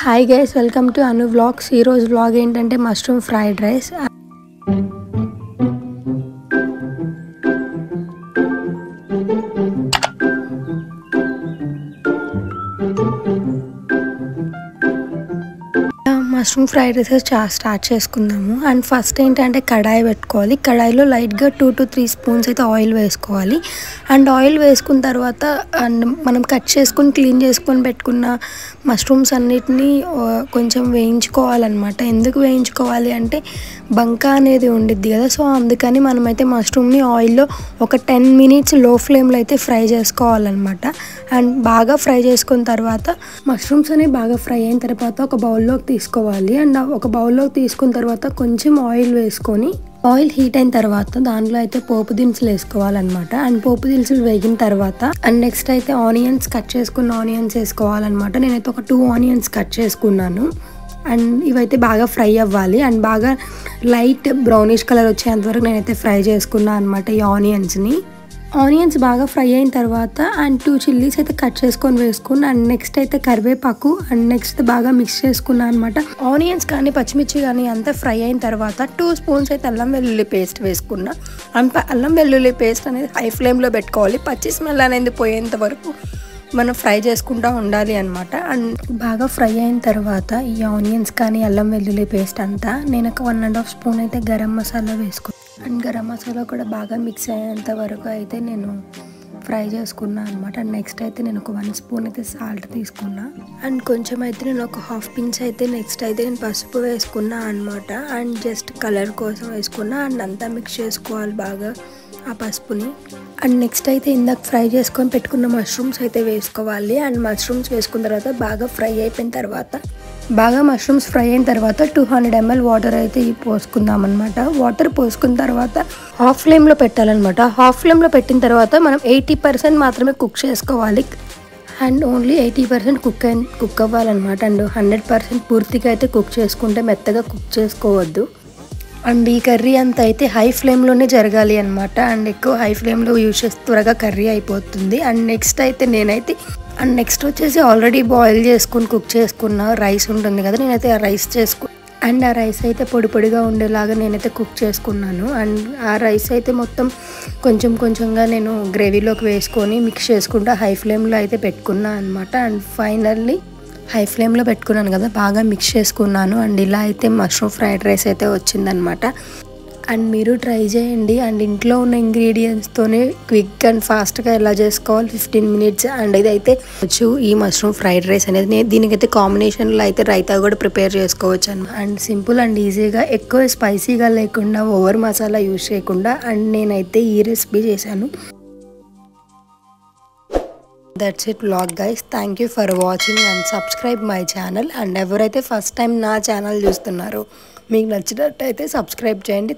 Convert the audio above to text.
Hi guys, welcome to Anu vlogs. ఈరోజు vlog ఏంటంటే mushroom fried rice. Mushroom fried rice start చేసుకుందాము. And first ఏంటంటే కడాయి పెట్టుకోవాలి. కడాయిలో లైట్గా 2 to 3 స్పూన్స్ అయితే ఆయిల్ వేసుకోవాలి. అండ్ ఆయిల్ వేసుకున్న తర్వాత అండ్ మనం కట్ చేసుకుని క్లీన్ చేసుకొని పెట్టుకున్న మష్రూమ్స్ అన్నిటినీ కొంచెం వేయించుకోవాలన్నమాట. ఎందుకు వేయించుకోవాలి అంటే బంక అనేది ఉండిద్ది కదా, సో అందుకని మనమైతే మష్రూమ్ని ఆయిల్లో ఒక 10 minutes లో ఫ్లేమ్లో అయితే ఫ్రై చేసుకోవాలన్నమాట. అండ్ బాగా ఫ్రై చేసుకున్న తర్వాత మష్రూమ్స్ అనేవి బాగా ఫ్రై అయిన తర్వాత ఒక బౌల్లోకి తీసుకోవాలి. అండ్ ఒక బౌల్లోకి తీసుకున్న తర్వాత కొంచెం ఆయిల్ వేసుకొని ఆయిల్ హీట్ అయిన తర్వాత దాంట్లో అయితే పోపు దినుసులు వేసుకోవాలన్నమాట. అండ్ పోపు దినుసులు వేగిన తర్వాత అండ్ నెక్స్ట్ అయితే ఆనియన్స్, కట్ చేసుకున్న ఆనియన్స్ వేసుకోవాలన్నమాట. నేనైతే ఒక 2 onions కట్ చేసుకున్నాను. అండ్ ఇవైతే బాగా ఫ్రై అవ్వాలి. అండ్ బాగా లైట్ బ్రౌనిష్ కలర్ వచ్చేంత వరకు నేనైతే ఫ్రై చేసుకున్నాను అనమాట ఈ ఆనియన్స్ బాగా ఫ్రై అయిన తర్వాత అండ్ 2 chilies అయితే కట్ చేసుకొని వేసుకున్నాను. అండ్ నెక్స్ట్ అయితే కరివేపాకు అండ్ నెక్స్ట్ బాగా మిక్స్ చేసుకున్నాను అనమాట. ఆనియన్స్ కానీ పచ్చిమిర్చి కానీ అంతా ఫ్రై అయిన తర్వాత 2 స్పూన్స్ అయితే అల్లం వెల్లుల్లి పేస్ట్ వేసుకున్నా. అండ్ అల్లం వెల్లుల్లి పేస్ట్ అనేది హై ఫ్లేమ్లో పెట్టుకోవాలి. పచ్చి స్మెల్ అనేది పోయేంత వరకు మనం ఫ్రై చేసుకుంటూ ఉండాలి అనమాట. అండ్ బాగా ఫ్రై అయిన తర్వాత ఈ ఆనియన్స్ కానీ అల్లం వెల్లుల్లి పేస్ట్ అంతా నేను ఒక 1.5 స్పూన్ అయితే గరం మసాలా వేసుకున్నాను. అండ్ గరం మసాలా కూడా బాగా మిక్స్ అయ్యేంత వరకు అయితే నేను ఫ్రై చేసుకున్నాను అనమాట. అండ్ నెక్స్ట్ అయితే నేను ఒక 1 స్పూన్ అయితే సాల్ట్ తీసుకున్నా. అండ్ కొంచెం అయితే నేను ఒక 1/2 pinch అయితే నెక్స్ట్ అయితే నేను పసుపు వేసుకున్నా అనమాట. అండ్ జస్ట్ కలర్ కోసం వేసుకున్నా. అండ్ అంతా మిక్స్ చేసుకోవాలి బాగా ఆ పసుపుని. అండ్ నెక్స్ట్ అయితే ఇందాక ఫ్రై చేసుకొని పెట్టుకున్న మష్రూమ్స్ అయితే వేసుకోవాలి. అండ్ మష్రూమ్స్ వేసుకున్న తర్వాత బాగా ఫ్రై అయిపోయిన తర్వాత మష్రూమ్స్ ఫ్రై అయిన తర్వాత 200 ml వాటర్ అయితే పోసుకుందాం అనమాట. వాటర్ పోసుకున్న తర్వాత హాఫ్ ఫ్లేమ్లో పెట్టాలన్నమాట. హాఫ్ ఫ్లేమ్లో పెట్టిన తర్వాత మనం 80% మాత్రమే కుక్ చేసుకోవాలి. అండ్ ఓన్లీ 80% కుక్ అవ్వాలన్నమాట. అండ్ 100% పూర్తిగా అయితే కుక్ చేసుకుంటే మెత్తగా కుక్ చేసుకోవద్దు. అండ్ ఈ కర్రీ అంతా అయితే హై ఫ్లేమ్లోనే జరగాలి అనమాట. అండ్ ఎక్కువ హై ఫ్లేమ్లో యూజ్ చేస్తే త్వరగా కర్రీ అయిపోతుంది. అండ్ నెక్స్ట్ వచ్చేసి ఆల్రెడీ బాయిల్ చేసుకుని కుక్ చేసుకున్న రైస్ ఉంటుంది కదా, నేనైతే ఆ రైస్ అండ్ ఆ రైస్ అయితే పొడి పొడిగా ఉండేలాగా నేనైతే కుక్ చేసుకున్నాను. అండ్ ఆ రైస్ అయితే మొత్తం కొంచెంగా నేను గ్రేవీలోకి వేసుకొని మిక్స్ చేసుకుంటా హై ఫ్లేమ్లో అయితే పెట్టుకున్నాను అనమాట. అండ్ ఫైనల్లీ హై ఫ్లేమ్లో పెట్టుకున్నాను కదా, బాగా మిక్స్ చేసుకున్నాను. అండ్ ఇలా అయితే మష్రూమ్ ఫ్రైడ్ రైస్ అయితే వచ్చిందనమాట. అండ్ మీరు ట్రై చేయండి. అండ్ ఇంట్లో ఉన్న ఇంగ్రీడియంట్స్తోనే క్విక్ అండ్ ఫాస్ట్గా ఎలా చేసుకోవాలి 15 minutes. అండ్ ఇదైతే ఈ మష్రూమ్ ఫ్రైడ్ రైస్ అనేది దీనికైతే కాంబినేషన్లో అయితే రైతా కూడా ప్రిపేర్ చేసుకోవచ్చు అనమాట. అండ్ సింపుల్ అండ్ ఈజీగా, ఎక్కువ స్పైసీగా లేకుండా, ఓవర్ మసాలా యూజ్ చేయకుండా అండ్ నేనైతే ఈ రెసిపీ చేశాను. That's it vlog guys. Thank you for watching and subscribe my channel. And ఎవరైతే ఫస్ట్ టైం నా ఛానల్ చూస్తున్నారో మీకు నచ్చినట్టయితే సబ్స్క్రైబ్ చేయండి.